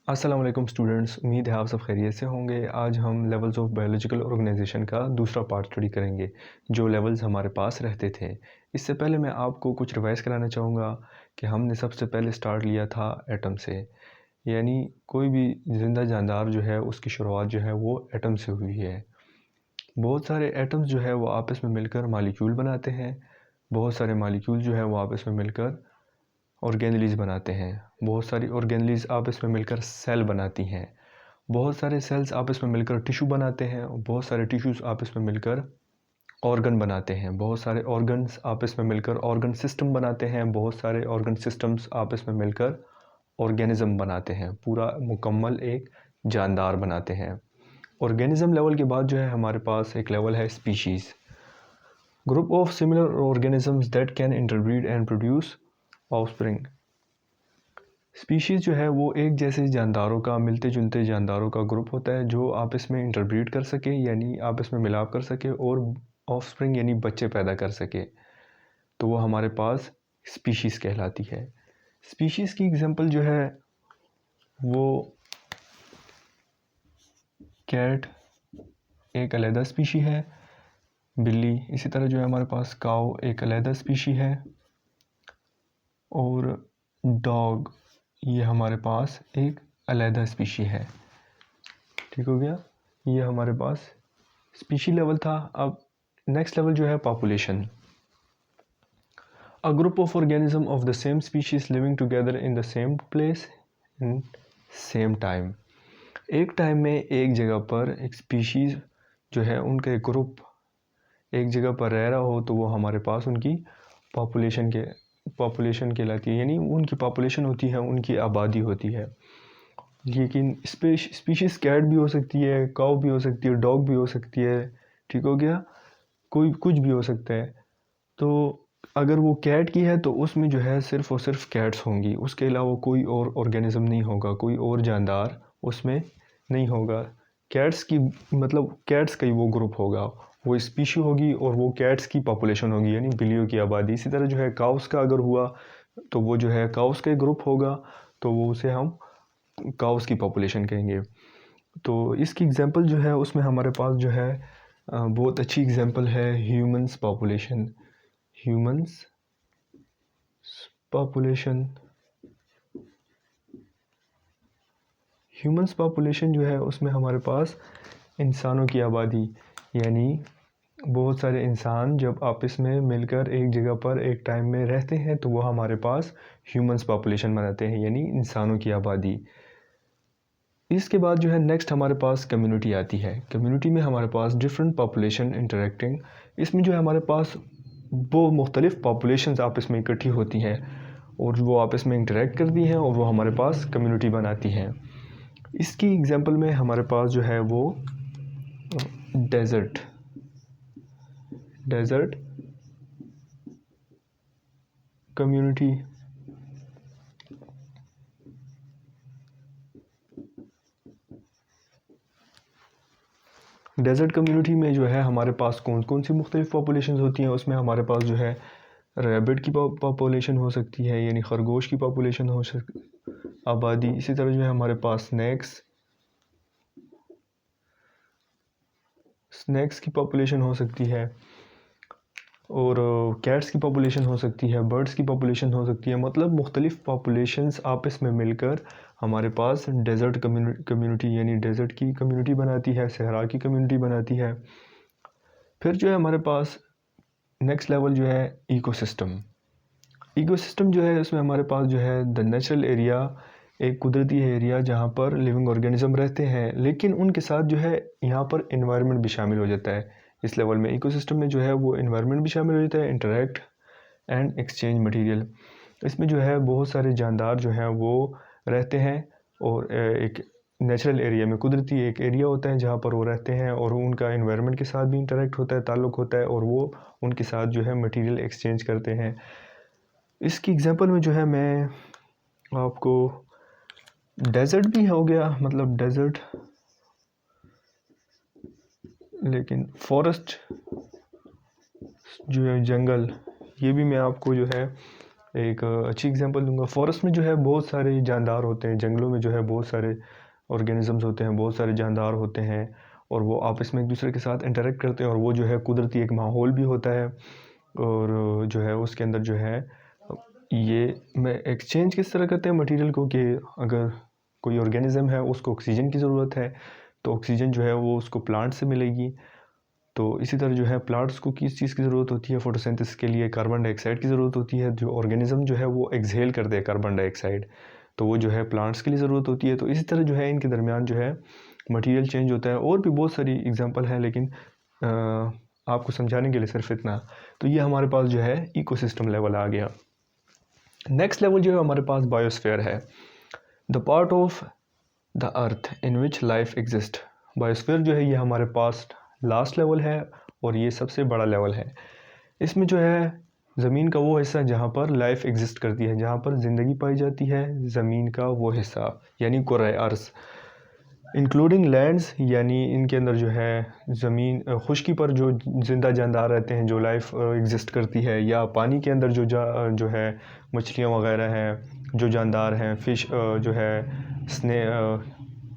अस्सलाम वालेकुम स्टूडेंट्स, उम्मीद है आप सब खैरियत से होंगे। आज हम लेवल्स ऑफ बायोलॉजिकल ऑर्गेनाइजेशन का दूसरा पार्ट स्टडी करेंगे, जो लेवल्स हमारे पास रहते थे। इससे पहले मैं आपको कुछ रिवाइज़ कराना चाहूँगा कि हमने सबसे पहले स्टार्ट लिया था एटम से, यानी कोई भी ज़िंदा जानदार जो है उसकी शुरुआत जो है वो एटम से हुई है। बहुत सारे एटम्स जो है वो आपस में मिलकर मालिक्यूल बनाते हैं। बहुत सारे मालिक्यूल जो है वो आपस में मिलकर ऑर्गेनेलीज़ बनाते हैं। बहुत सारी ऑर्गेनेलीज़ आपस में मिलकर सेल बनाती हैं। बहुत सारे सेल्स आपस में मिलकर टिश्यू बनाते हैं और बहुत सारे टिश्यूज़ आपस में मिलकर ऑर्गन बनाते हैं। बहुत सारे ऑर्गन्स आपस में मिलकर ऑर्गन सिस्टम बनाते हैं। बहुत सारे ऑर्गन सिस्टम्स आपस में मिलकर ऑर्गेनिज़म बनाते हैं, पूरा मुकम्मल एक जानदार बनाते हैं। ऑर्गेनिज़म लेवल के बाद जो है हमारे पास एक लेवल है species, group of similar organisms that can interbreed and produce offspring. Species जो है वो एक जैसे जानदारों का, मिलते जुलते जानदारों का ग्रुप होता है जो आपस में इंटरब्रीड कर सके, यानी आपस में मिलाप कर सके और ऑफस्प्रिंग यानी बच्चे पैदा कर सके, तो वो हमारे पास स्पीशीज़ कहलाती है। स्पीशीज़ की एग्जांपल जो है वो कैट एक अलहदा स्पीशी है, बिल्ली इसी तरह जो है हमारे पास काऊ एक अलहदा स्पीशी है, और डॉग ये हमारे पास एक अलहदा स्पीशी है। ठीक हो गया, ये हमारे पास स्पीशी लेवल था। अब नेक्स्ट लेवल जो है population. A group of organism of the same species living together in the same place in same time. एक टाइम में एक जगह पर एक स्पीशीज़ जो है उनका एक ग्रुप एक जगह पर रह रहा हो तो वो हमारे पास उनकी पॉपुलेशन कहलाती है, यानी उनकी पॉपुलेशन होती है, उनकी आबादी होती है। लेकिन स्पीशीज़ कैट भी हो सकती है, काऊ भी हो सकती है, डॉग भी हो सकती है। ठीक हो गया, कोई कुछ भी हो सकता है। तो अगर वो कैट की है तो उसमें जो है सिर्फ़ और सिर्फ कैट्स होंगी, उसके अलावा कोई और ऑर्गेनिज़म नहीं होगा, कोई और जानदार उसमें नहीं होगा। कैट्स की मतलब कैट्स का ही वो ग्रुप होगा, वो स्पीशी होगी और वो कैट्स की पॉपुलेशन होगी, यानी बिल्लियों की आबादी। इसी तरह जो है काउस का अगर हुआ तो वो जो है काउस का ग्रुप होगा, तो वो उसे हम काउस की पॉपुलेशन कहेंगे। तो इसकी एग्जांपल जो है उसमें हमारे पास जो है बहुत अच्छी एग्जांपल है humans population. Humans population humans population जो है उसमें हमारे पास इंसानों की आबादी, यानी बहुत सारे इंसान जब आपस में मिलकर एक जगह पर एक टाइम में रहते हैं तो वो हमारे पास ह्यूमंस पॉपुलेशन बनाते हैं, यानी इंसानों की आबादी। इसके बाद जो है नेक्स्ट हमारे पास कम्युनिटी आती है। कम्युनिटी में हमारे पास डिफरेंट पॉपुलेशन इंटरेक्टिंग, इसमें जो है हमारे पास वो मुख्तलिफ़ पॉपुलेशंस आपस में इकट्ठी होती हैं और वो आपस में इंटरेक्ट करती हैं और वो हमारे पास कम्युनिटी बनाती हैं। इसकी एग्जांपल में हमारे पास जो है वो डेज़र्ट कम्युनिटी। डेज़र्ट कम्युनिटी में जो है हमारे पास कौन कौन सी मुख्तलिफ़ पॉपुलेशंस होती हैं, उसमें हमारे पास जो है रैबिट की पॉपुलेशन हो सकती है, यानी खरगोश की पॉपुलेशन हो आबादी। इसी तरह जो है हमारे पास स्नैक्स की पॉपुलेशन हो सकती है, और कैट्स की पॉपुलेशन हो सकती है, बर्ड्स की पॉपुलेशन हो सकती है। मतलब मुख्तलिफ़ पॉपुलेशंस आपस में मिलकर हमारे पास डेज़र्ट कम्युनिटी यानी डेज़र्ट की कम्युनिटी बनाती है, सहरा की कम्युनिटी बनाती है। फिर जो है हमारे पास नेक्स्ट लेवल जो है इकोसिस्टम जो है उसमें हमारे पास जो है द नेचुरल एरिया, एक कुदरती एरिया जहाँ पर लिविंग ऑर्गेनिज्म रहते हैं, लेकिन उनके साथ जो है यहाँ पर इन्वायरमेंट भी शामिल हो जाता है। इस लेवल में इकोसिस्टम में जो है वो इन्वायरमेंट भी शामिल हो जाता है, इंटरेक्ट एंड एक्सचेंज मटेरियल। इसमें जो है बहुत सारे जानदार जो हैं वो रहते हैं और एक नेचुरल एरिया में कुदरती एक एरिया होता है जहाँ पर वो रहते हैं और उनका इन्वायरमेंट के साथ भी इंटरेक्ट होता है, ताल्लुक़ होता है, और वो उनके साथ जो है मटेरियल एक्सचेंज करते हैं। इसकी एग्जांपल में जो है मैं आपको डेज़र्ट भी हो गया, मतलब डेज़र्ट, लेकिन फॉरेस्ट जो है जंगल, ये भी मैं आपको जो है एक अच्छी एग्जांपल दूंगा। फॉरेस्ट में जो है बहुत सारे जानदार होते हैं, जंगलों में जो है बहुत सारे ऑर्गेनिजम्स होते हैं, बहुत सारे जानदार होते हैं और वो आपस में एक दूसरे के साथ इंटरेक्ट करते हैं और वो जो है कुदरती एक माहौल भी होता है। और जो है उसके अंदर जो है ये में एक्सचेंज किस तरह करते हैं मटेरियल को, कि अगर कोई ऑर्गेनिज्म है उसको ऑक्सीजन की ज़रूरत है तो ऑक्सीजन जो है वो उसको प्लांट से मिलेगी। तो इसी तरह जो है प्लांट्स को किस चीज़ की ज़रूरत होती है, फोटोसिंथेसिस के लिए कार्बन डाइऑक्साइड की ज़रूरत होती है। जो ऑर्गेनिज्म जो है वो एक्सहेल करते हैं कार्बन डाइऑक्साइड, तो वो जो है प्लांट्स के लिए ज़रूरत होती है। तो इसी तरह जो है इनके दरमियान जो है मटेरियल चेंज होता है। और भी बहुत सारी एग्जांपल हैं, लेकिन आपको समझाने के लिए सिर्फ इतना। तो ये हमारे पास जो है इकोसिस्टम लेवल आ गया। नेक्स्ट लेवल जो है हमारे पास बायोस्फीयर है, the part of the earth in which life exist. Biosphere जो है ये हमारे पास लास्ट लेवल है और ये सबसे बड़ा लेवल है। इसमें जो है ज़मीन का वो हिस्सा जहाँ पर लाइफ एग्जिस्ट करती है, जहाँ पर ज़िंदगी पाई जाती है, ज़मीन का वो हिस्सा यानी कुर्रा अर्ज़, इंक्लूडिंग लैंड्स, यानी इनके अंदर जो है ज़मीन खुश्की पर जो ज़िंदा जानदार रहते हैं, जो लाइफ एग्जिस्ट करती है, या पानी के अंदर जो है मछलियाँ वगैरह हैं, जो जानदार हैं, फ़िश जो है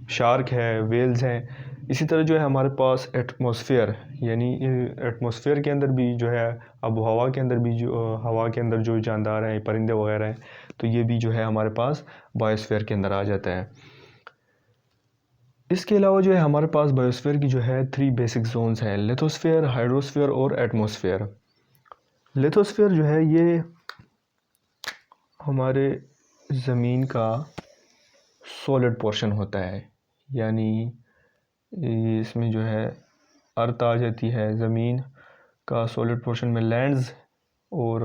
शार्क है, वेल्स हैं। इसी तरह जो है हमारे पास एटमॉस्फेयर, यानी एटमॉस्फेयर के अंदर भी जो है, अब हवा के अंदर भी जो हवा के अंदर जो जानदार हैं, परिंदे वगैरह हैं, तो ये भी जो है हमारे पास बायोस्फीयर के अंदर आ जाता है। इसके अलावा जो है हमारे पास बायोस्फीयर की जो है 3 बेसिक जोन्स हैं, लिथोस्फीयर, हाइड्रोस्फीयर और एटमॉस्फेयर। लिथोस्फीयर जो है ये हमारे ज़मीन का सॉलिड पोर्शन होता है, यानी इसमें जो है अर्थ आ जाती है, ज़मीन का सॉलिड पोर्शन में लैंड्स और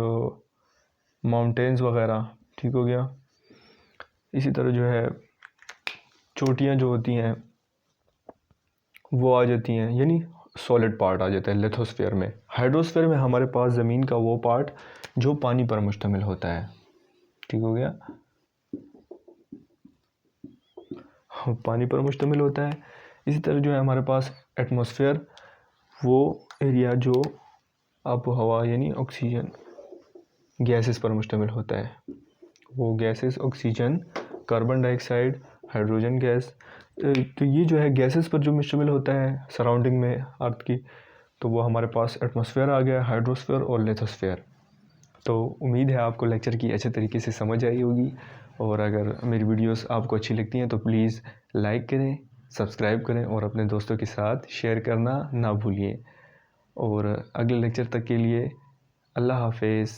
माउंटेन्स वगैरह, ठीक हो गया। इसी तरह जो है चोटियाँ जो होती हैं वो आ जाती हैं, यानी सॉलिड पार्ट आ जाता है लिथोस्फीयर में। हाइड्रोस्फीयर में हमारे पास ज़मीन का वो पार्ट जो पानी पर मुश्तमिल होता है, ठीक हो गया, पानी पर मुश्तमिल होता है। इसी तरह जो है हमारे पास एटमॉस्फेयर, वो एरिया जो आबो हवा यानी ऑक्सीजन गैसेस पर मुश्तमिल होता है। वो gases oxygen, carbon dioxide, hydrogen gas, तो ये जो है गैसेस पर जो मुश्तमिल होता है सराउंडिंग में अर्थ की, तो वो हमारे पास एटमॉस्फेयर आ गया, हाइड्रोस्फीयर और लिथोस्फीयर। तो उम्मीद है आपको लेक्चर की अच्छे तरीके से समझ आई होगी, और अगर मेरी वीडियोस आपको अच्छी लगती हैं तो प्लीज़ लाइक करें, सब्सक्राइब करें और अपने दोस्तों के साथ शेयर करना ना भूलिए। और अगले लेक्चर तक के लिए अल्लाह हाफिज़।